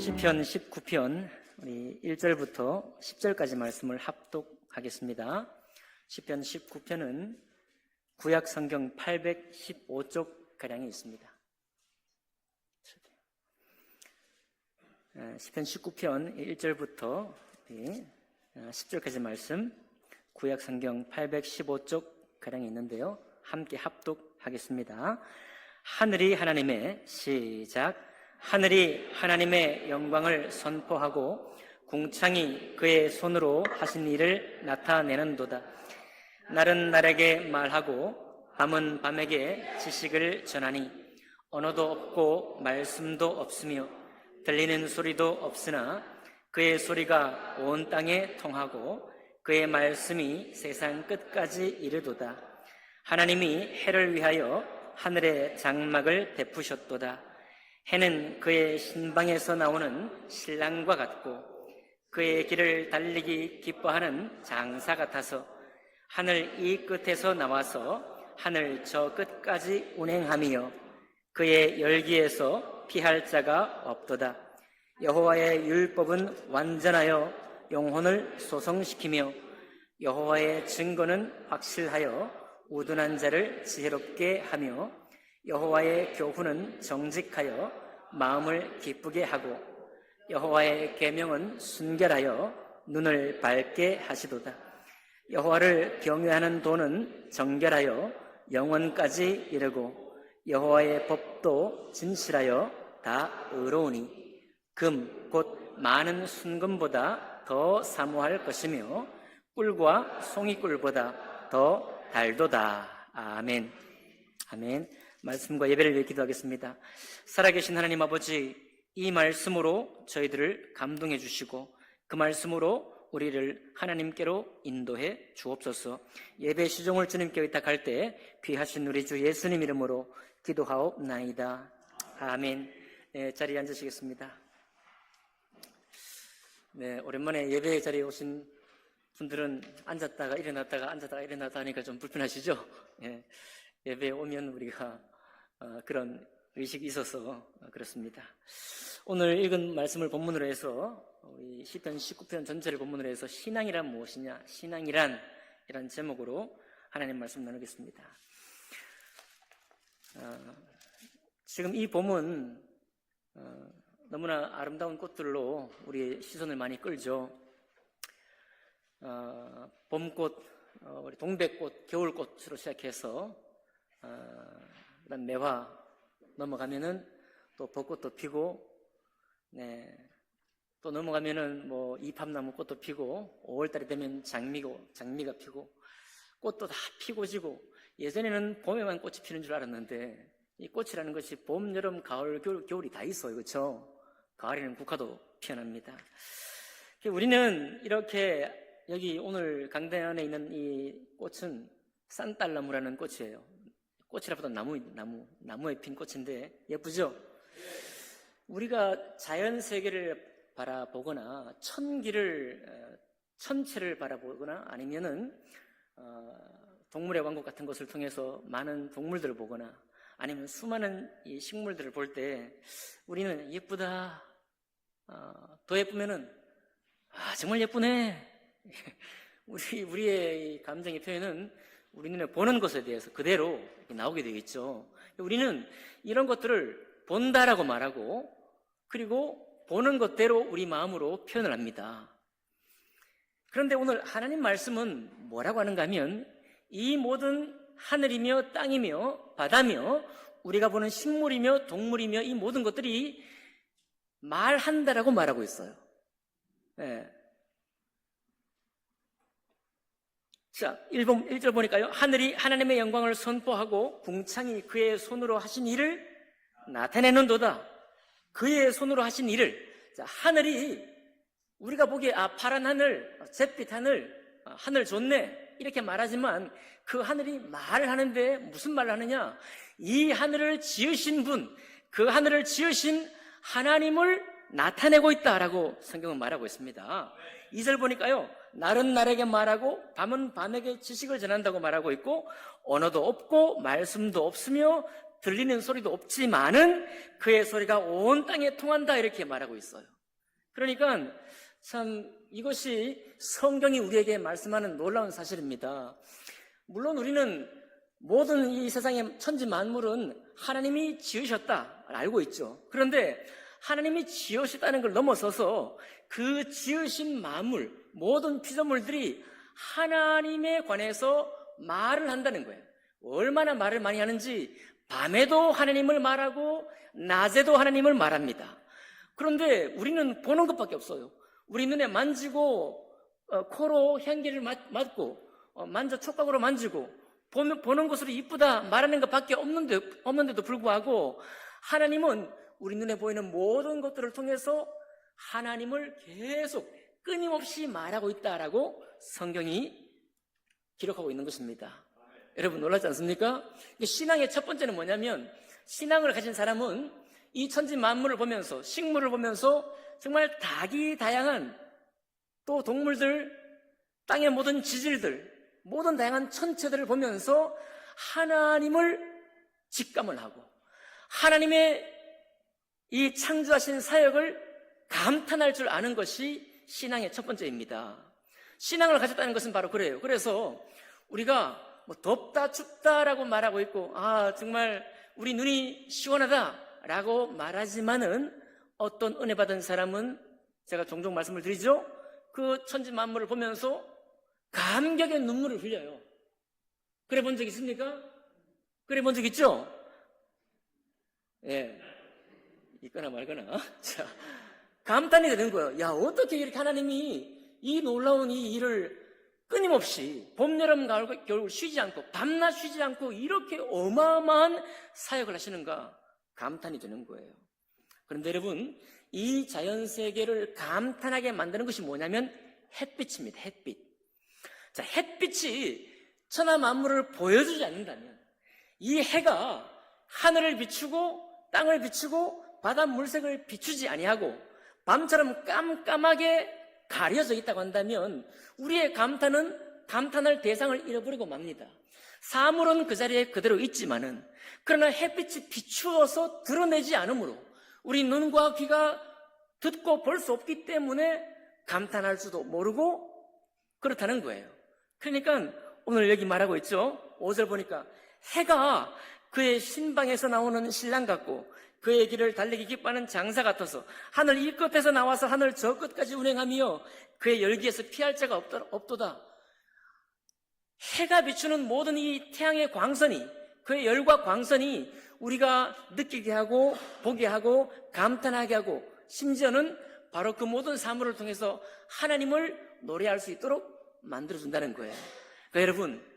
시편 19편 우리 1절부터 10절까지 말씀을 합독하겠습니다. 시편 19편은 구약 성경 815쪽 가량이 있습니다. 시편 19편 1절부터 10절까지 말씀 구약 성경 815쪽 가량이 있는데요. 함께 합독하겠습니다. 하늘이 하나님의 시작. 하늘이 하나님의 영광을 선포하고 궁창이 그의 손으로 하신 일을 나타내는도다. 날은 날에게 말하고 밤은 밤에게 지식을 전하니 언어도 없고 말씀도 없으며 들리는 소리도 없으나 그의 소리가 온 땅에 통하고 그의 말씀이 세상 끝까지 이르도다. 하나님이 해를 위하여 하늘의 장막을 베푸셨도다. 해는 그의 신방에서 나오는 신랑과 같고 그의 길을 달리기 기뻐하는 장사 같아서 하늘 이 끝에서 나와서 하늘 저 끝까지 운행하며 그의 열기에서 피할 자가 없도다. 여호와의 율법은 완전하여 영혼을 소성시키며 여호와의 증거는 확실하여 우둔한 자를 지혜롭게 하며 여호와의 교훈은 정직하여 마음을 기쁘게 하고 여호와의 계명은 순결하여 눈을 밝게 하시도다. 여호와를 경외하는 도는 정결하여 영원까지 이르고 여호와의 법도 진실하여 다 의로우니 금 곧 많은 순금보다 더 사모할 것이며 꿀과 송이꿀보다 더 달도다. 아멘. 아멘. 말씀과 예배를 위해 기도하겠습니다. 살아계신 하나님 아버지, 이 말씀으로 저희들을 감동해 주시고 그 말씀으로 우리를 하나님께로 인도해 주옵소서. 예배 시종을 주님께 의탁할 때 귀하신 우리 주 예수님 이름으로 기도하옵나이다. 아멘. 네, 자리에 앉으시겠습니다. 네, 오랜만에 예배 자리에 오신 분들은 앉았다가 일어났다가 앉았다가 일어났다 하니까 좀 불편하시죠? 예, 예배에 오면 우리가 그런 의식이 있어서 그렇습니다. 오늘 읽은 말씀을 본문으로 해서 우리 시편 19편 전체를 본문으로 해서 신앙이란 무엇이냐, 신앙이란 이란 제목으로 하나님 말씀 나누겠습니다. 지금 이 봄은 너무나 아름다운 꽃들로 우리의 시선을 많이 끌죠. 봄꽃, 우리 동백꽃, 겨울꽃으로 시작해서 그다음 매화 넘어가면은 또 벚꽃도 피고, 네, 또 넘어가면은 뭐 이팝나무 꽃도 피고, 5월달이 되면 장미가 피고, 꽃도 다 피고 지고. 예전에는 봄에만 꽃이 피는 줄 알았는데 이 꽃이라는 것이 봄, 여름, 가을, 겨울이 다 있어요, 그렇죠? 가을에는 국화도 피어납니다. 우리는 이렇게 여기 오늘 강단 안에 있는 이 꽃은 산딸나무라는 꽃이에요. 꽃이라보다 나무에 핀 꽃인데 예쁘죠? 우리가 자연 세계를 바라보거나 천체를 바라보거나 아니면은 동물의 왕국 같은 것을 통해서 많은 동물들을 보거나 아니면 수많은 이 식물들을 볼 때 우리는 예쁘다, 더 예쁘면은 정말 예쁘네. 우리의 이 감정의 표현은 우리 눈에 보는 것에 대해서 그대로 나오게 되겠죠. 우리는 이런 것들을 본다라고 말하고 그리고 보는 것대로 우리 마음으로 표현을 합니다. 그런데 오늘 하나님 말씀은 뭐라고 하는가 하면 이 모든 하늘이며 땅이며 바다며 우리가 보는 식물이며 동물이며 이 모든 것들이 말한다라고 말하고 있어요. 네. 자, 1절 보니까요. 하늘이 하나님의 영광을 선포하고 궁창이 그의 손으로 하신 일을 나타내는도다. 그의 손으로 하신 일을. 자, 하늘이 우리가 보기에 파란 하늘, 잿빛 하늘, 하늘 좋네 이렇게 말하지만 그 하늘이 말을 하는데 무슨 말을 하느냐? 이 하늘을 지으신 분, 그 하늘을 지으신 하나님을 나타내고 있다라고 성경은 말하고 있습니다. 2절 보니까요. 날은 날에게 말하고 밤은 밤에게 지식을 전한다고 말하고 있고 언어도 없고 말씀도 없으며 들리는 소리도 없지만은 그의 소리가 온 땅에 통한다 이렇게 말하고 있어요. 그러니까 참 이것이 성경이 우리에게 말씀하는 놀라운 사실입니다. 물론 우리는 모든 이 세상의 천지 만물은 하나님이 지으셨다 알고 있죠. 그런데 하나님이 지으셨다는 걸 넘어서서 그 지으신 만물, 모든 피조물들이 하나님에 관해서 말을 한다는 거예요. 얼마나 말을 많이 하는지 밤에도 하나님을 말하고 낮에도 하나님을 말합니다. 그런데 우리는 보는 것밖에 없어요. 우리 눈에 만지고 코로 향기를 맡고 만져 촉각으로 만지고 보는 것으로 이쁘다 말하는 것밖에 없는데도 불구하고 하나님은 우리 눈에 보이는 모든 것들을 통해서 하나님을 계속 끊임없이 말하고 있다라고 성경이 기록하고 있는 것입니다. 여러분 놀라지 않습니까? 신앙의 첫 번째는 뭐냐면 신앙을 가진 사람은 이 천지 만물을 보면서 식물을 보면서 정말 다양한 또 동물들, 땅의 모든 지질들, 모든 다양한 천체들을 보면서 하나님을 직감을 하고 하나님의 이 창조하신 사역을 감탄할 줄 아는 것이 신앙의 첫 번째입니다. 신앙을 가졌다는 것은 바로 그래요. 그래서 우리가 뭐 덥다 춥다라고 말하고 있고 정말 우리 눈이 시원하다라고 말하지만은 어떤 은혜 받은 사람은 제가 종종 말씀을 드리죠. 그 천지 만물을 보면서 감격의 눈물을 흘려요. 그래 본 적 있습니까? 그래 본 적 있죠? 예. 있거나 말거나. 자, 감탄이 되는 거예요. 야, 어떻게 이렇게 하나님이 이 놀라운 이 일을 끊임없이 봄, 여름, 가을, 겨울 쉬지 않고 밤낮 쉬지 않고 이렇게 어마어마한 사역을 하시는가 감탄이 되는 거예요. 그런데 여러분, 이 자연세계를 감탄하게 만드는 것이 뭐냐면 햇빛입니다. 햇빛. 자, 햇빛이 천하 만물을 보여주지 않는다면 이 해가 하늘을 비추고 땅을 비추고 바다 물색을 비추지 아니하고 밤처럼 깜깜하게 가려져 있다고 한다면 우리의 감탄할 대상을 잃어버리고 맙니다. 사물은 그 자리에 그대로 있지만은 그러나 햇빛이 비추어서 드러내지 않으므로 우리 눈과 귀가 듣고 볼 수 없기 때문에 감탄할 줄도 모르고 그렇다는 거예요. 그러니까 오늘 여기 말하고 있죠. 5절 보니까 해가 그의 신방에서 나오는 신랑 같고 그의 길을 달리기 기뻐하는 장사 같아서 하늘 이 끝에서 나와서 하늘 저 끝까지 운행하며 그의 열기에서 피할 자가 없도다. 해가 비추는 모든 이 태양의 광선이, 그의 열과 광선이 우리가 느끼게 하고 보게 하고 감탄하게 하고 심지어는 바로 그 모든 사물을 통해서 하나님을 노래할 수 있도록 만들어준다는 거예요. 그러니까 여러분,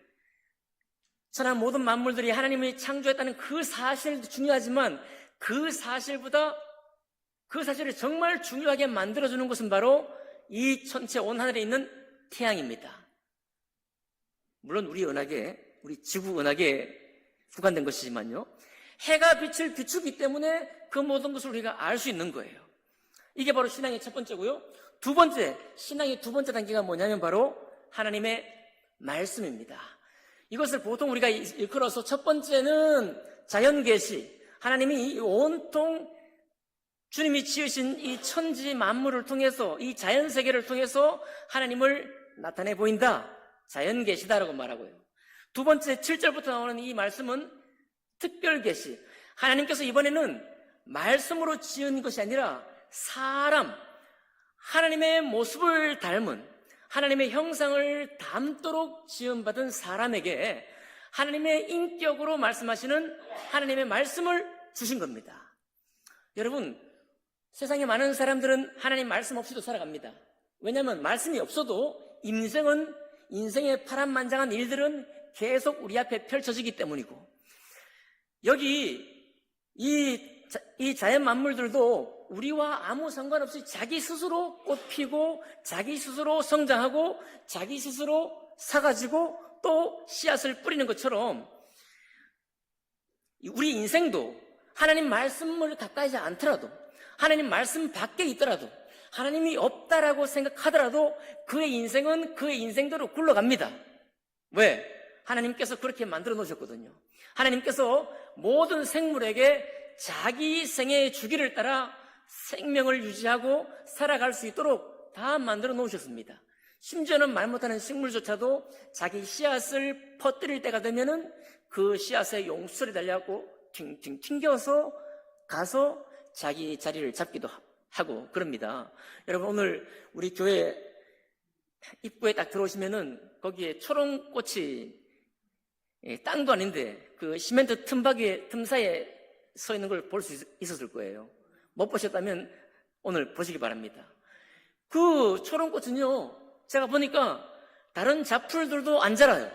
천하 모든 만물들이 하나님이 창조했다는 그 사실도 중요하지만 그 사실보다 그 사실을 정말 중요하게 만들어주는 것은 바로 이 천체 온 하늘에 있는 태양입니다. 물론 우리 은하계, 우리 지구 은하계에 부관된 것이지만요. 해가 빛을 비추기 때문에 그 모든 것을 우리가 알 수 있는 거예요. 이게 바로 신앙의 첫 번째고요. 두 번째, 신앙의 두 번째 단계가 뭐냐면 바로 하나님의 말씀입니다. 이것을 보통 우리가 일컬어서 첫 번째는 자연계시, 하나님이 온통 주님이 지으신 이 천지 만물을 통해서 이 자연세계를 통해서 하나님을 나타내 보인다. 자연계시다라고 말하고요. 두 번째 7절부터 나오는 이 말씀은 특별계시. 하나님께서 이번에는 말씀으로 지은 것이 아니라 사람, 하나님의 모습을 닮은 하나님의 형상을 담도록 지음받은 사람에게 하나님의 인격으로 말씀하시는 하나님의 말씀을 주신 겁니다. 여러분, 세상에 많은 사람들은 하나님 말씀 없이도 살아갑니다. 왜냐하면 말씀이 없어도 인생의 파란만장한 일들은 계속 우리 앞에 펼쳐지기 때문이고, 여기 이 자연 만물들도 우리와 아무 상관없이 자기 스스로 꽃 피고 자기 스스로 성장하고 자기 스스로 사가지고 또 씨앗을 뿌리는 것처럼 우리 인생도 하나님 말씀을 가까이 하지 않더라도, 하나님 말씀 밖에 있더라도, 하나님이 없다라고 생각하더라도 그의 인생은 그의 인생대로 굴러갑니다. 왜? 하나님께서 그렇게 만들어 놓으셨거든요. 하나님께서 모든 생물에게 자기 생애의 주기를 따라 생명을 유지하고 살아갈 수 있도록 다 만들어 놓으셨습니다. 심지어는 말 못하는 식물조차도 자기 씨앗을 퍼뜨릴 때가 되면은 그 씨앗에 용수를 달려갖고 튕튕 튕겨서 가서 자기 자리를 잡기도 하고 그럽니다. 여러분, 오늘 우리 교회 입구에 딱 들어오시면은 거기에 초롱꽃이 땅도 아닌데 그 시멘트 틈 사이에 서 있는 걸 볼 수 있었을 거예요. 못 보셨다면 오늘 보시기 바랍니다. 그 초롱꽃은요, 제가 보니까 다른 잡풀들도 안 자라요.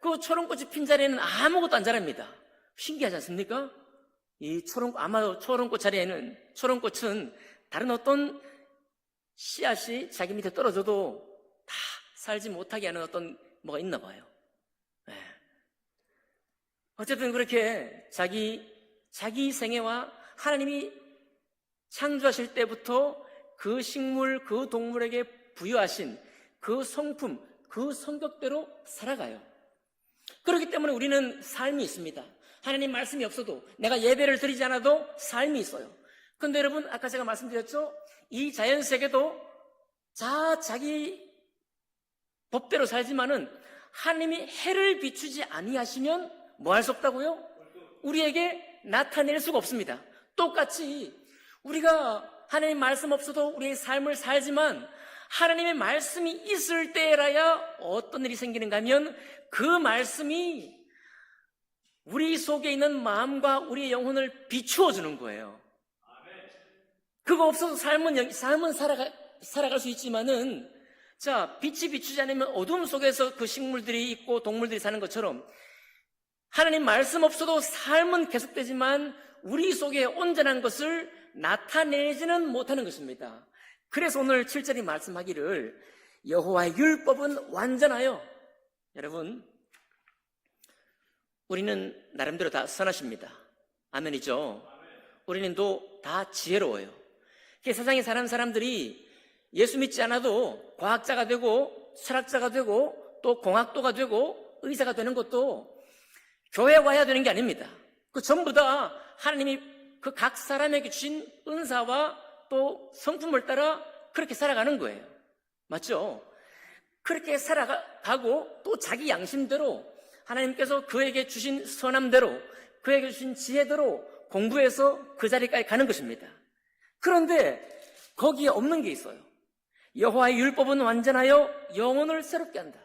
그 초롱꽃이 핀 자리에는 아무것도 안 자랍니다. 신기하지 않습니까? 아마도 초롱꽃은 다른 어떤 씨앗이 자기 밑에 떨어져도 다 살지 못하게 하는 어떤 뭐가 있나 봐요. 네. 어쨌든 그렇게 자기 생애와 하나님이 창조하실 때부터 그 식물, 그 동물에게 부여하신 그 성품, 그 성격대로 살아가요. 그렇기 때문에 우리는 삶이 있습니다. 하나님 말씀이 없어도 내가 예배를 드리지 않아도 삶이 있어요. 그런데 여러분, 아까 제가 말씀드렸죠? 이 자연세계도 자기 법대로 살지만은 하나님이 해를 비추지 아니하시면 뭐 할 수 없다고요? 우리에게 나타낼 수가 없습니다. 똑같이 우리가 하나님 말씀 없어도 우리의 삶을 살지만 하나님의 말씀이 있을 때라야 어떤 일이 생기는가 하면 그 말씀이 우리 속에 있는 마음과 우리의 영혼을 비추어 주는 거예요. 그거 없어도 삶은 살아갈 수 있지만은, 빛이 비추지 않으면 어둠 속에서 그 식물들이 있고 동물들이 사는 것처럼 하나님 말씀 없어도 삶은 계속되지만 우리 속에 온전한 것을 나타내지는 못하는 것입니다. 그래서 오늘 7절이 말씀하기를 여호와의 율법은 완전하여. 여러분, 우리는 나름대로 다 선하십니다. 아멘이죠. 우리는 또 다 지혜로워요. 세상에 사는 사람들이 예수 믿지 않아도 과학자가 되고 철학자가 되고 또 공학도가 되고 의사가 되는 것도 교회 와야 되는 게 아닙니다. 그 전부 다 하나님이 그 각 사람에게 주신 은사와 또 성품을 따라 그렇게 살아가는 거예요. 맞죠? 그렇게 살아가고 또 자기 양심대로 하나님께서 그에게 주신 선함대로 그에게 주신 지혜대로 공부해서 그 자리까지 가는 것입니다. 그런데 거기에 없는 게 있어요. 여호와의 율법은 완전하여 영혼을 새롭게 한다.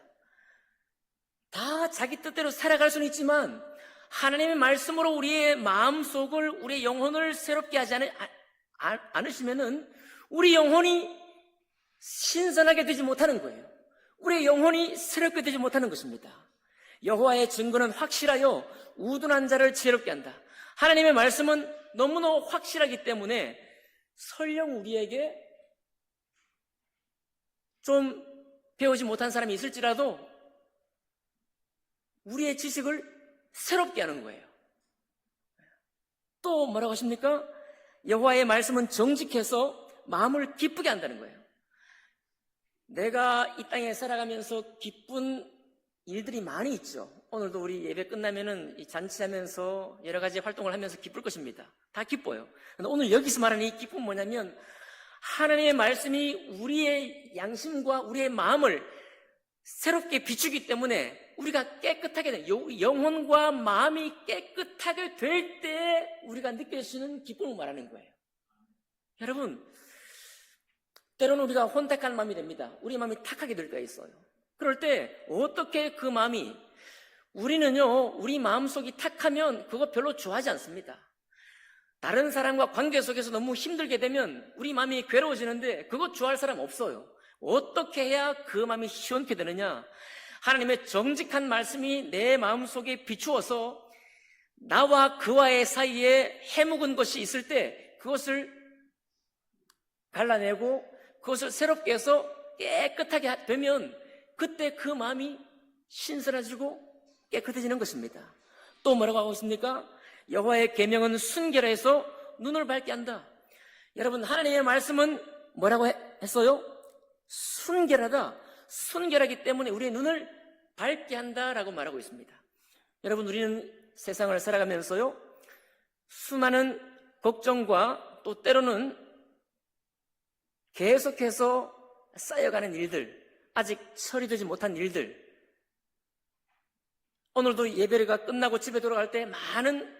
다 자기 뜻대로 살아갈 수는 있지만 하나님의 말씀으로 우리의 마음속을, 우리의 영혼을 새롭게 하지 않으시면은 우리 영혼이 신선하게 되지 못하는 거예요. 우리의 영혼이 새롭게 되지 못하는 것입니다. 여호와의 증거는 확실하여 우둔한 자를 지혜롭게 한다. 하나님의 말씀은 너무나 확실하기 때문에 설령 우리에게 좀 배우지 못한 사람이 있을지라도 우리의 지식을 새롭게 하는 거예요. 또 뭐라고 하십니까? 여호와의 말씀은 정직해서 마음을 기쁘게 한다는 거예요. 내가 이 땅에 살아가면서 기쁜 일들이 많이 있죠. 오늘도 우리 예배 끝나면은 잔치하면서 여러 가지 활동을 하면서 기쁠 것입니다. 다 기뻐요. 그런데 오늘 여기서 말하는 이 기쁨은 뭐냐면 하나님의 말씀이 우리의 양심과 우리의 마음을 새롭게 비추기 때문에 우리가 깨끗하게 된 영혼과 마음이 깨끗하게 될 때 우리가 느낄 수 있는 기쁨을 말하는 거예요. 여러분, 때로는 우리가 혼탁한 마음이 됩니다. 우리 마음이 탁하게 될 때가 있어요. 그럴 때 어떻게 그 마음이, 우리는요 우리 마음속이 탁하면 그거 별로 좋아하지 않습니다. 다른 사람과 관계 속에서 너무 힘들게 되면 우리 마음이 괴로워지는데 그거 좋아할 사람 없어요. 어떻게 해야 그 마음이 시원케 되느냐? 하나님의 정직한 말씀이 내 마음속에 비추어서 나와 그와의 사이에 해묵은 것이 있을 때 그것을 갈라내고 그것을 새롭게 해서 깨끗하게 되면 그때 그 마음이 신선해지고 깨끗해지는 것입니다. 또 뭐라고 하고 있습니까? 여호와의 계명은 순결해서 눈을 밝게 한다. 여러분, 하나님의 말씀은 뭐라고 했어요? 순결하다. 순결하기 때문에 우리의 눈을 밝게 한다라고 말하고 있습니다. 여러분, 우리는 세상을 살아가면서요, 수많은 걱정과 또 때로는 계속해서 쌓여가는 일들, 아직 처리되지 못한 일들, 오늘도 예배가 끝나고 집에 돌아갈 때 많은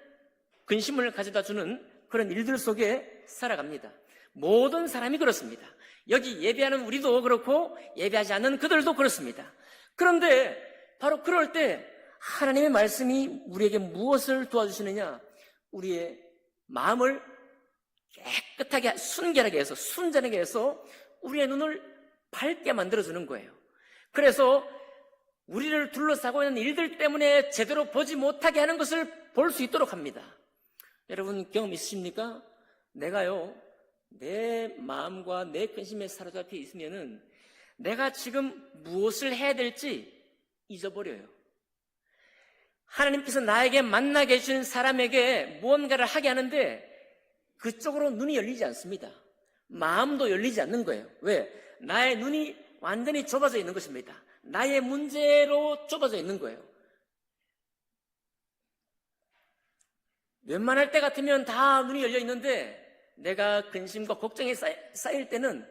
근심을 가져다 주는 그런 일들 속에 살아갑니다. 모든 사람이 그렇습니다. 여기 예배하는 우리도 그렇고 예배하지 않는 그들도 그렇습니다. 그런데 바로 그럴 때 하나님의 말씀이 우리에게 무엇을 도와주시느냐? 우리의 마음을 깨끗하게, 순결하게 해서, 순전하게 해서 우리의 눈을 밝게 만들어주는 거예요. 그래서 우리를 둘러싸고 있는 일들 때문에 제대로 보지 못하게 하는 것을 볼 수 있도록 합니다. 여러분, 경험 있으십니까? 내가요, 내 마음과 내 근심에 사로잡혀 있으면은 내가 지금 무엇을 해야 될지 잊어버려요. 하나님께서 나에게 만나게 해주신 사람에게 무언가를 하게 하는데 그쪽으로 눈이 열리지 않습니다. 마음도 열리지 않는 거예요. 왜? 나의 눈이 완전히 좁아져 있는 것입니다. 나의 문제로 좁아져 있는 거예요. 웬만할 때 같으면 다 눈이 열려 있는데 내가 근심과 걱정이 쌓일 때는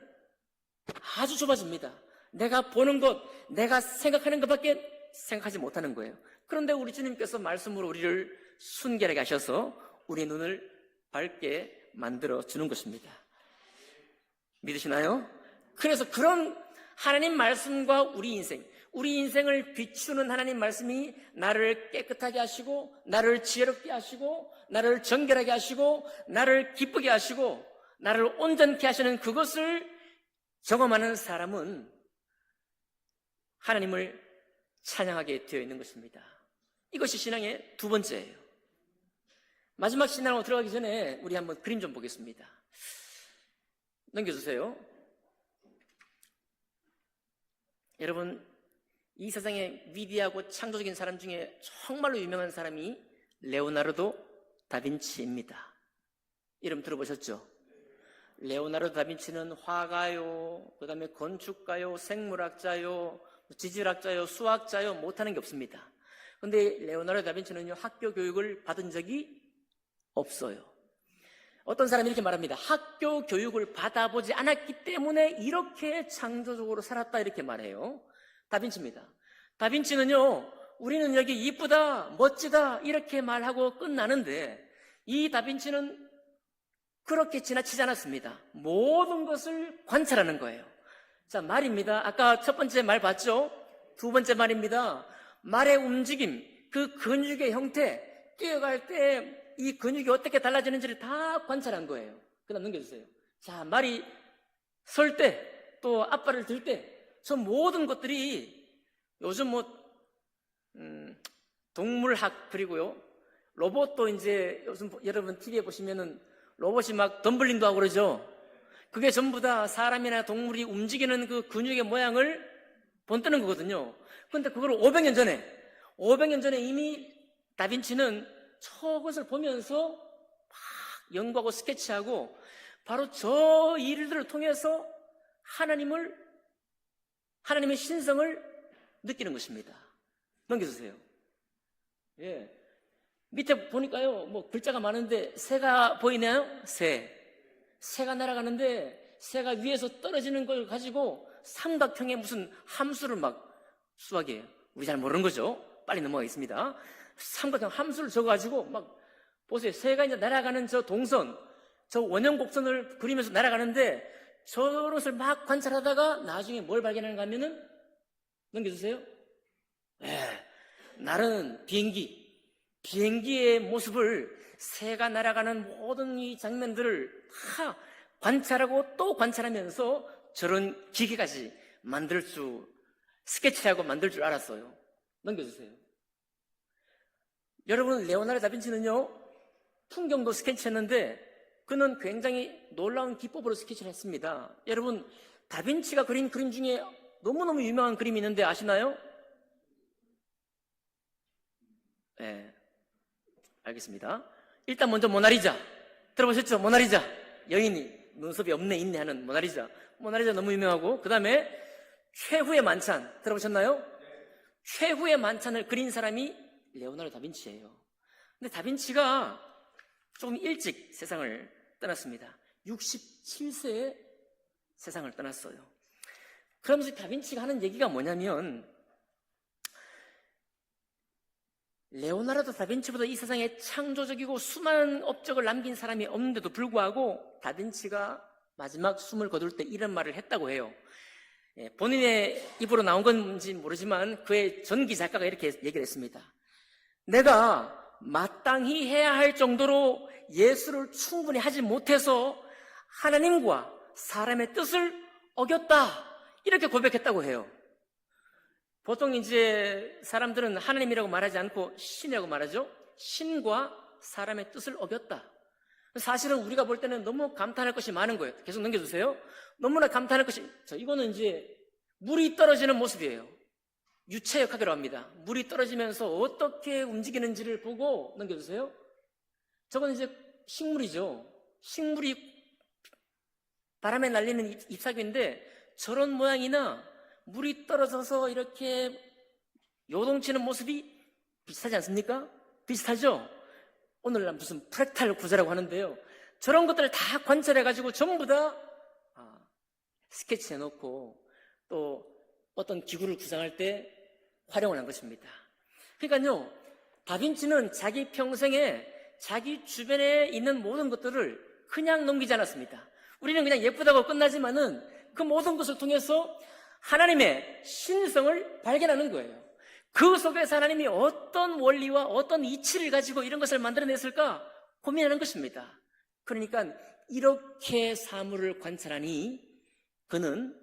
아주 좁아집니다. 내가 보는 것, 내가 생각하는 것밖에 생각하지 못하는 거예요. 그런데 우리 주님께서 말씀으로 우리를 순결하게 하셔서 우리 눈을 밝게 만들어 주는 것입니다. 믿으시나요? 그래서 그런 하나님 말씀과 우리 인생을 비추는 하나님 말씀이 나를 깨끗하게 하시고, 나를 지혜롭게 하시고, 나를 정결하게 하시고, 나를 기쁘게 하시고, 나를 온전케 하시는 그것을 경험하는 사람은 하나님을 찬양하게 되어 있는 것입니다. 이것이 신앙의 두 번째예요. 마지막 신앙으로 들어가기 전에 우리 한번 그림 좀 보겠습니다. 넘겨주세요. 여러분, 이 세상에 위대하고 창조적인 사람 중에 정말로 유명한 사람이 레오나르도 다빈치입니다. 이름 들어보셨죠? 레오나르도 다빈치는 화가요, 그 다음에 건축가요, 생물학자요, 지질학자요, 수학자요, 못하는 게 없습니다. 그런데 레오나르도 다빈치는요, 학교 교육을 받은 적이 없어요. 어떤 사람이 이렇게 말합니다. 학교 교육을 받아보지 않았기 때문에 이렇게 창조적으로 살았다, 이렇게 말해요. 다빈치입니다. 다빈치는요, 우리는 여기 이쁘다, 멋지다 이렇게 말하고 끝나는데 이 다빈치는 그렇게 지나치지 않았습니다. 모든 것을 관찰하는 거예요. 자, 말입니다. 아까 첫 번째 말 봤죠? 두 번째 말입니다. 말의 움직임, 그 근육의 형태, 뛰어갈 때 이 근육이 어떻게 달라지는지를 다 관찰한 거예요. 그 다음 넘겨주세요. 자, 말이 설 때, 또 앞발을 들 때, 저 모든 것들이 요즘 동물학, 그리고요, 로봇도 이제 요즘 여러분 TV에 보시면은 로봇이 막 덤블링도 하고 그러죠. 그게 전부 다 사람이나 동물이 움직이는 그 근육의 모양을 본뜨는 거거든요. 그런데 그걸 500년 전에 이미 다빈치는 저것을 보면서 막 연구하고 스케치하고 바로 저 일들을 통해서 하나님의 신성을 느끼는 것입니다. 넘겨주세요. 예. 밑에 보니까요, 글자가 많은데 새가 보이나요? 새가 날아가는데 새가 위에서 떨어지는 걸 가지고 삼각형의 무슨 함수를 막 수학이에요. 우리 잘 모르는 거죠? 빨리 넘어가겠습니다. 삼각형 함수를 적어가지고 막 보세요. 새가 이제 날아가는 저 동선, 저 원형 곡선을 그리면서 날아가는데 저것을 막 관찰하다가 나중에 뭘 발견하는가 하면은 넘겨주세요. 나는 비행기의 모습을 새가 날아가는 모든 이 장면들을 다 관찰하고 또 관찰하면서 저런 기계까지 스케치하고 만들 줄 알았어요. 넘겨주세요. 여러분, 레오나르도 다빈치는요, 풍경도 스케치했는데 그는 굉장히 놀라운 기법으로 스케치를 했습니다. 여러분, 다빈치가 그린 그림 중에 너무너무 유명한 그림이 있는데 아시나요? 네, 알겠습니다. 일단 먼저 모나리자 들어보셨죠? 모나리자, 여인이 눈썹이 없네 있네 하는 모나리자 너무 유명하고, 그 다음에 최후의 만찬 들어보셨나요? 최후의 만찬을 그린 사람이 레오나르도 다빈치예요. 근데 다빈치가 조금 일찍 세상을 떠났습니다. 67세에 세상을 떠났어요. 그러면서 다빈치가 하는 얘기가 뭐냐면, 레오나르도 다빈치보다 이 세상에 창조적이고 수많은 업적을 남긴 사람이 없는데도 불구하고 다빈치가 마지막 숨을 거둘 때 이런 말을 했다고 해요. 본인의 입으로 나온 건지 모르지만 그의 전기 작가가 이렇게 얘기를 했습니다. 내가 마땅히 해야 할 정도로 예수를 충분히 하지 못해서 하나님과 사람의 뜻을 어겼다, 이렇게 고백했다고 해요. 보통 이제 사람들은 하나님이라고 말하지 않고 신이라고 말하죠. 신과 사람의 뜻을 어겼다. 사실은 우리가 볼 때는 너무 감탄할 것이 많은 거예요. 계속 넘겨주세요. 너무나 감탄할 것이, 이거는 이제 물이 떨어지는 모습이에요. 유체역학이라고 합니다. 물이 떨어지면서 어떻게 움직이는지를 보고 넘겨주세요. 저건 이제 식물이죠. 식물이 바람에 날리는 잎사귀인데 저런 모양이나 물이 떨어져서 이렇게 요동치는 모습이 비슷하지 않습니까? 비슷하죠? 오늘날 무슨 프랙탈 구조라고 하는데요. 저런 것들을 다 관찰해가지고 전부 다 스케치해놓고 또 어떤 기구를 구상할 때 활용을 한 것입니다. 그러니까요, 다빈치는 자기 평생에 자기 주변에 있는 모든 것들을 그냥 넘기지 않았습니다. 우리는 그냥 예쁘다고 끝나지만은 그 모든 것을 통해서 하나님의 신성을 발견하는 거예요. 그 속에서 하나님이 어떤 원리와 어떤 이치를 가지고 이런 것을 만들어냈을까 고민하는 것입니다. 그러니까 이렇게 사물을 관찰하니 그는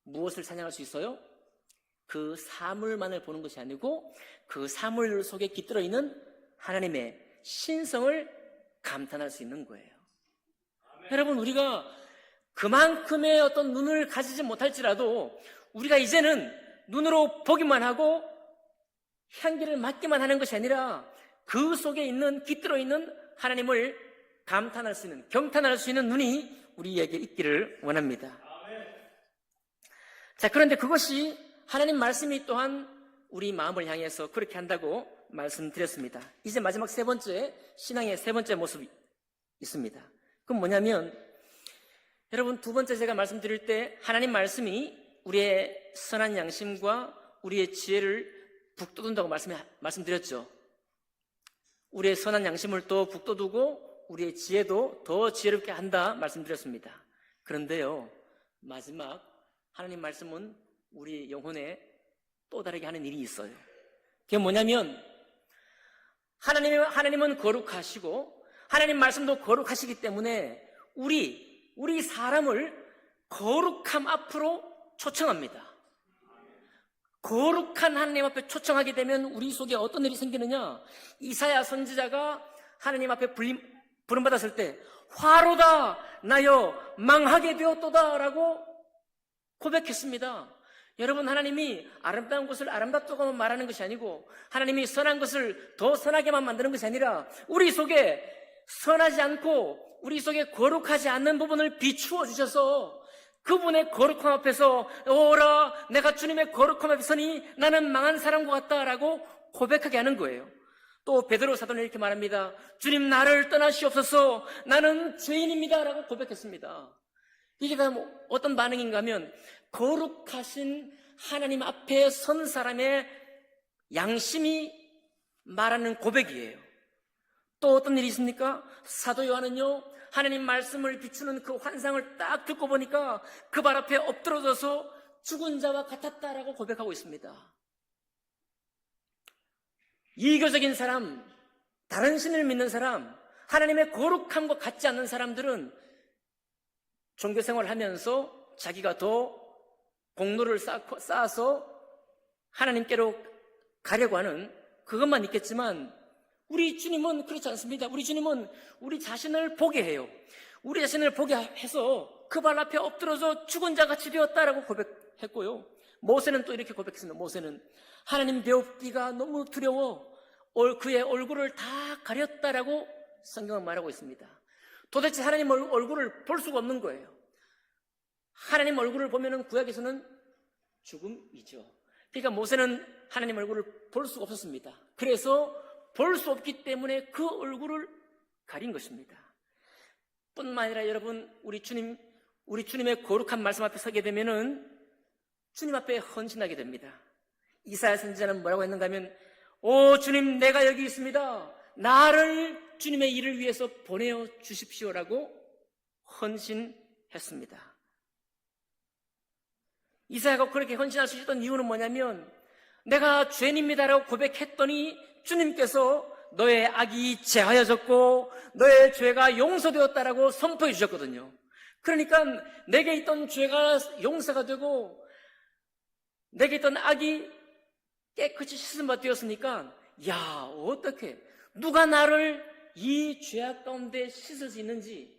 무엇을 찬양할 수 있어요? 그 사물만을 보는 것이 아니고 그 사물 속에 깃들어 있는 하나님의 신성을 감탄할 수 있는 거예요. 여러분, 우리가 그만큼의 어떤 눈을 가지지 못할지라도 우리가 이제는 눈으로 보기만 하고 향기를 맡기만 하는 것이 아니라 그 속에 있는, 깃들어 있는 하나님을 감탄할 수 있는, 경탄할 수 있는 눈이 우리에게 있기를 원합니다. 자, 그런데 그것이 하나님 말씀이 또한 우리 마음을 향해서 그렇게 한다고 말씀드렸습니다. 이제 마지막 세 번째, 신앙의 세 번째 모습이 있습니다. 그건 뭐냐면, 여러분, 두 번째 제가 말씀드릴 때 하나님 말씀이 우리의 선한 양심과 우리의 지혜를 북돋운다고 말씀드렸죠. 우리의 선한 양심을 또 북돋우고 우리의 지혜도 더 지혜롭게 한다 말씀드렸습니다. 그런데요, 마지막 하나님 말씀은 우리 영혼에 또 다르게 하는 일이 있어요. 그게 뭐냐면, 하나님은 거룩하시고 하나님 말씀도 거룩하시기 때문에 우리 사람을 거룩함 앞으로 초청합니다. 거룩한 하나님 앞에 초청하게 되면 우리 속에 어떤 일이 생기느냐? 이사야 선지자가 하나님 앞에 부름받았을 때 화로다 나여 망하게 되었도다 라고 고백했습니다. 여러분, 하나님이 아름다운 것을 아름답다고 말하는 것이 아니고 하나님이 선한 것을 더 선하게만 만드는 것이 아니라 우리 속에 선하지 않고 우리 속에 거룩하지 않는 부분을 비추어 주셔서 그분의 거룩함 앞에서 오라 내가 주님의 거룩함 앞에 서니 나는 망한 사람과 같다라고 고백하게 하는 거예요. 또 베드로 사도는 이렇게 말합니다. 주님 나를 떠나시옵소서 나는 죄인입니다 라고 고백했습니다. 이게 다 어떤 반응인가 하면 거룩하신 하나님 앞에 선 사람의 양심이 말하는 고백이에요. 또 어떤 일이 있습니까? 사도 요한은요, 하나님 말씀을 비추는 그 환상을 딱 듣고 보니까 그 발 앞에 엎드러져서 죽은 자와 같았다라고 고백하고 있습니다. 이교적인 사람, 다른 신을 믿는 사람, 하나님의 거룩함과 같지 않는 사람들은 종교생활을 하면서 자기가 더 공로를 쌓아서 하나님께로 가려고 하는 그것만 있겠지만 우리 주님은 그렇지 않습니다. 우리 주님은 우리 자신을 보게 해요. 우리 자신을 보게 해서 그 발 앞에 엎드려서 죽은 자같이 되었다라고 고백했고요. 모세는 또 이렇게 고백했습니다. 모세는 하나님 뵈옵기가 너무 두려워 그의 얼굴을 다 가렸다라고 성경은 말하고 있습니다. 도대체 하나님 얼굴을 볼 수가 없는 거예요. 하나님 얼굴을 보면은 구약에서는 죽음이죠. 그러니까 모세는 하나님 얼굴을 볼 수가 없었습니다. 그래서 볼 수 없기 때문에 그 얼굴을 가린 것입니다. 뿐만 아니라 여러분, 우리 주님의 거룩한 말씀 앞에 서게 되면은 주님 앞에 헌신하게 됩니다. 이사야 선지자는 뭐라고 했는가 하면, 오 주님, 내가 여기 있습니다. 나를 주님의 일을 위해서 보내어 주십시오라고 헌신했습니다. 이사야가 그렇게 헌신할 수 있었던 이유는 뭐냐면, 내가 죄인입니다라고 고백했더니 주님께서 너의 악이 제하여졌고 너의 죄가 용서되었다라고 선포해 주셨거든요. 그러니까 내게 있던 죄가 용서가 되고 내게 있던 악이 깨끗이 씻은 바 되었으니까, 야, 어떻게 누가 나를 이 죄악 가운데 씻을 수 있는지,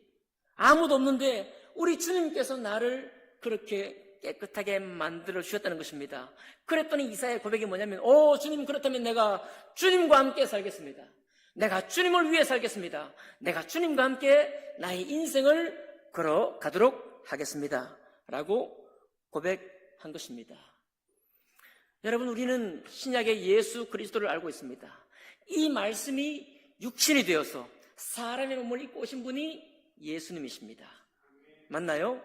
아무도 없는데 우리 주님께서 나를 그렇게 깨끗하게 만들어 주셨다는 것입니다. 그랬더니 이사야의 고백이 뭐냐면, 오 주님, 그렇다면 내가 주님과 함께 살겠습니다. 내가 주님을 위해 살겠습니다. 내가 주님과 함께 나의 인생을 걸어가도록 하겠습니다 라고 고백한 것입니다. 여러분, 우리는 신약의 예수 그리스도를 알고 있습니다. 이 말씀이 육신이 되어서 사람의 몸을 입고 오신 분이 예수님이십니다. 맞나요?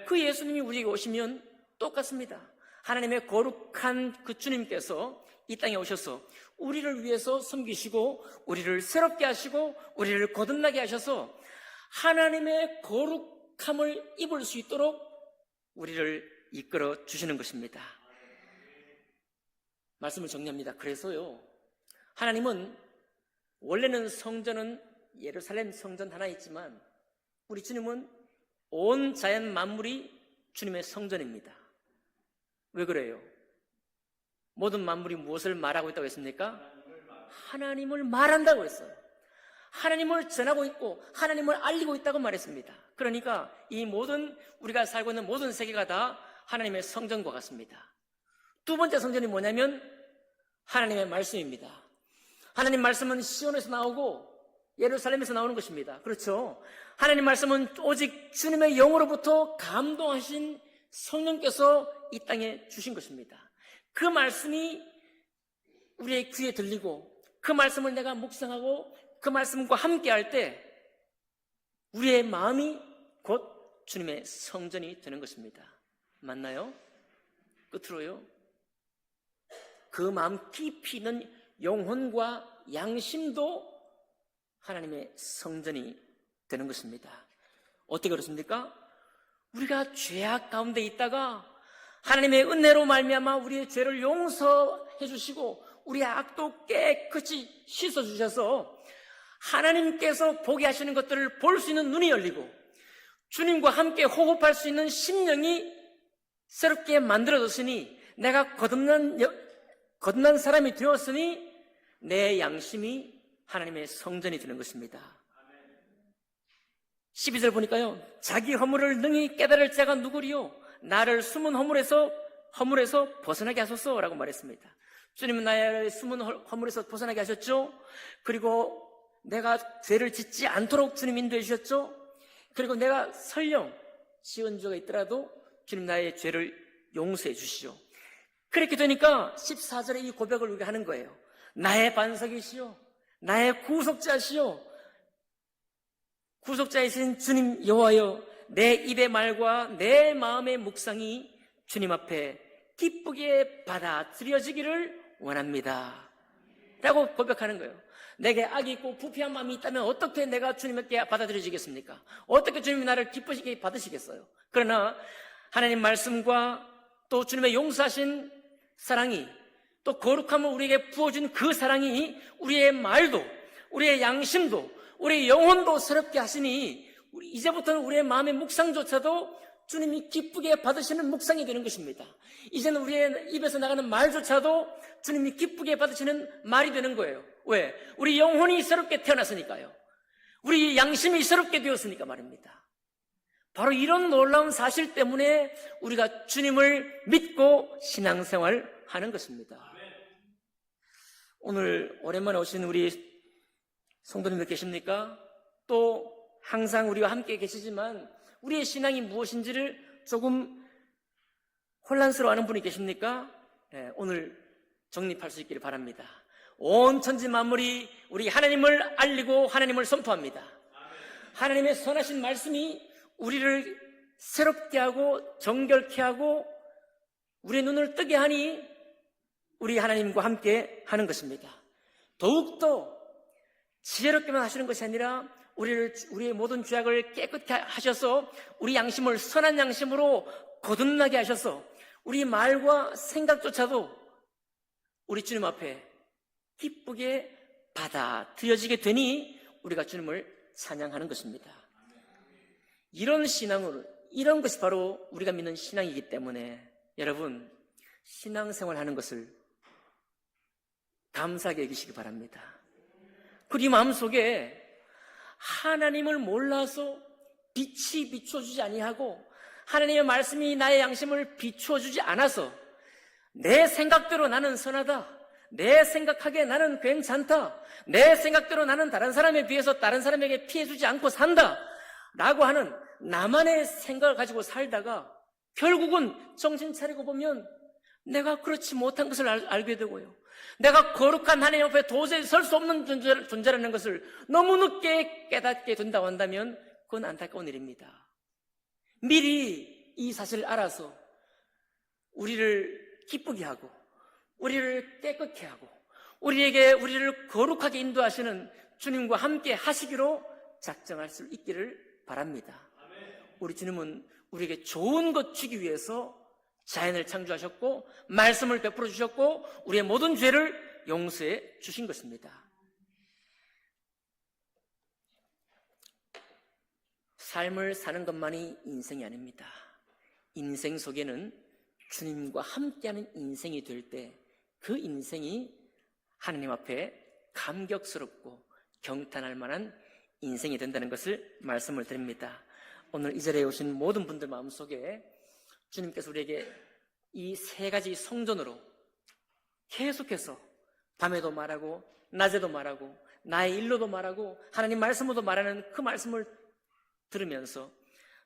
그 예수님이 우리에게 오시면 똑같습니다. 하나님의 거룩한 그 주님께서 이 땅에 오셔서 우리를 위해서 섬기시고 우리를 새롭게 하시고 우리를 거듭나게 하셔서 하나님의 거룩함을 입을 수 있도록 우리를 이끌어 주시는 것입니다. 말씀을 정리합니다. 그래서요, 하나님은 원래는 성전은 예루살렘 성전 하나 있지만 우리 주님은 온 자연 만물이 주님의 성전입니다. 왜 그래요? 모든 만물이 무엇을 말하고 있다고 했습니까? 하나님을 말한다고 했어요. 하나님을 전하고 있고 하나님을 알리고 있다고 말했습니다. 그러니까 이 모든, 우리가 살고 있는 모든 세계가 다 하나님의 성전과 같습니다. 두 번째 성전이 뭐냐면 하나님의 말씀입니다. 하나님 말씀은 시온에서 나오고 예루살렘에서 나오는 것입니다. 그렇죠? 하나님 말씀은 오직 주님의 영으로부터 감동하신 성령께서 이 땅에 주신 것입니다. 그 말씀이 우리의 귀에 들리고 그 말씀을 내가 묵상하고 그 말씀과 함께 할 때 우리의 마음이 곧 주님의 성전이 되는 것입니다. 맞나요? 끝으로요, 그 마음 깊이 있는 영혼과 양심도 하나님의 성전이 되는 것입니다. 어떻게 그렇습니까? 우리가 죄악 가운데 있다가 하나님의 은혜로 말미암아 우리의 죄를 용서해 주시고 우리의 악도 깨끗이 씻어 주셔서 하나님께서 보게 하시는 것들을 볼 수 있는 눈이 열리고 주님과 함께 호흡할 수 있는 심령이 새롭게 만들어졌으니 내가 거듭난 사람이 되었으니 내 양심이 하나님의 성전이 되는 것입니다. 12절 보니까요, 자기 허물을 능히 깨달을 자가 누구리요? 나를 숨은 허물에서 벗어나게 하소서라고 말했습니다. 주님은 나의 숨은 허물에서 벗어나게 하셨죠. 그리고 내가 죄를 짓지 않도록 주님 인도해 주셨죠. 그리고 내가 설령 지은 죄가 있더라도 주님 나의 죄를 용서해 주시죠. 그렇게 되니까 14절에 이 고백을 우리가 하는 거예요. 나의 반석이시요, 나의 구속자시요, 구속자이신 주님 여호와여, 내 입의 말과 내 마음의 묵상이 주님 앞에 기쁘게 받아들여지기를 원합니다 라고 고백하는 거예요. 내게 악이 있고 부패한 마음이 있다면 어떻게 내가 주님께 받아들여지겠습니까? 어떻게 주님이 나를 기쁘시게 받으시겠어요? 그러나 하나님 말씀과 또 주님의 용서하신 사랑이, 또 거룩함을 우리에게 부어준 그 사랑이 우리의 말도, 우리의 양심도, 우리의 영혼도 새롭게 하시니 이제부터는 우리의 마음의 묵상조차도 주님이 기쁘게 받으시는 묵상이 되는 것입니다. 이제는 우리의 입에서 나가는 말조차도 주님이 기쁘게 받으시는 말이 되는 거예요. 왜? 우리 영혼이 새롭게 태어났으니까요. 우리 양심이 새롭게 되었으니까 말입니다. 바로 이런 놀라운 사실 때문에 우리가 주님을 믿고 신앙생활을 하는 것입니다. 오늘 오랜만에 오신 우리 성도님들 계십니까? 또 항상 우리와 함께 계시지만 우리의 신앙이 무엇인지를 조금 혼란스러워하는 분이 계십니까? 네, 오늘 정립할 수 있기를 바랍니다. 온 천지 만물이 우리 하나님을 알리고 하나님을 선포합니다. 하나님의 선하신 말씀이 우리를 새롭게 하고 정결케 하고 우리의 눈을 뜨게 하니 우리 하나님과 함께 하는 것입니다. 더욱더 지혜롭게만 하시는 것이 아니라 우리의 모든 죄악을 깨끗게 하셔서 우리 양심을 선한 양심으로 거듭나게 하셔서 우리 말과 생각조차도 우리 주님 앞에 기쁘게 받아들여지게 되니 우리가 주님을 찬양하는 것입니다. 이런 신앙으로, 이런 것이 바로 우리가 믿는 신앙이기 때문에 여러분, 신앙생활 하는 것을 감사하게 여기시기 바랍니다. 그리고 마음속에 하나님을 몰라서 빛이 비춰주지 아니하고 하나님의 말씀이 나의 양심을 비춰주지 않아서 내 생각대로 나는 선하다, 내 생각하기에 나는 괜찮다, 내 생각대로 나는 다른 사람에 비해서 다른 사람에게 피해주지 않고 산다 라고 하는 나만의 생각을 가지고 살다가 결국은 정신 차리고 보면 내가 그렇지 못한 것을 알게 되고요, 내가 거룩한 하나님 앞에 도저히 설 수 없는 존재라는 것을 너무 늦게 깨닫게 된다고 한다면 그건 안타까운 일입니다. 미리 이 사실을 알아서 우리를 기쁘게 하고 우리를 깨끗게 하고 우리를 거룩하게 인도하시는 주님과 함께 하시기로 작정할 수 있기를 바랍니다. 우리 주님은 우리에게 좋은 것 주기 위해서 자연을 창조하셨고 말씀을 베풀어 주셨고 우리의 모든 죄를 용서해 주신 것입니다. 삶을 사는 것만이 인생이 아닙니다. 인생 속에는 주님과 함께하는 인생이 될 때 그 인생이 하나님 앞에 감격스럽고 경탄할 만한 인생이 된다는 것을 말씀을 드립니다. 오늘 이 자리에 오신 모든 분들 마음속에 주님께서 우리에게 이 세 가지 성전으로 계속해서 밤에도 말하고 낮에도 말하고 나의 일로도 말하고 하나님 말씀으로도 말하는 그 말씀을 들으면서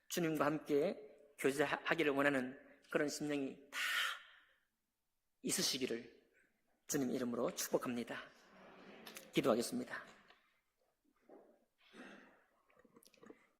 주님과 함께 교제하기를 원하는 그런 심령이 다 있으시기를 주님 이름으로 축복합니다. 기도하겠습니다.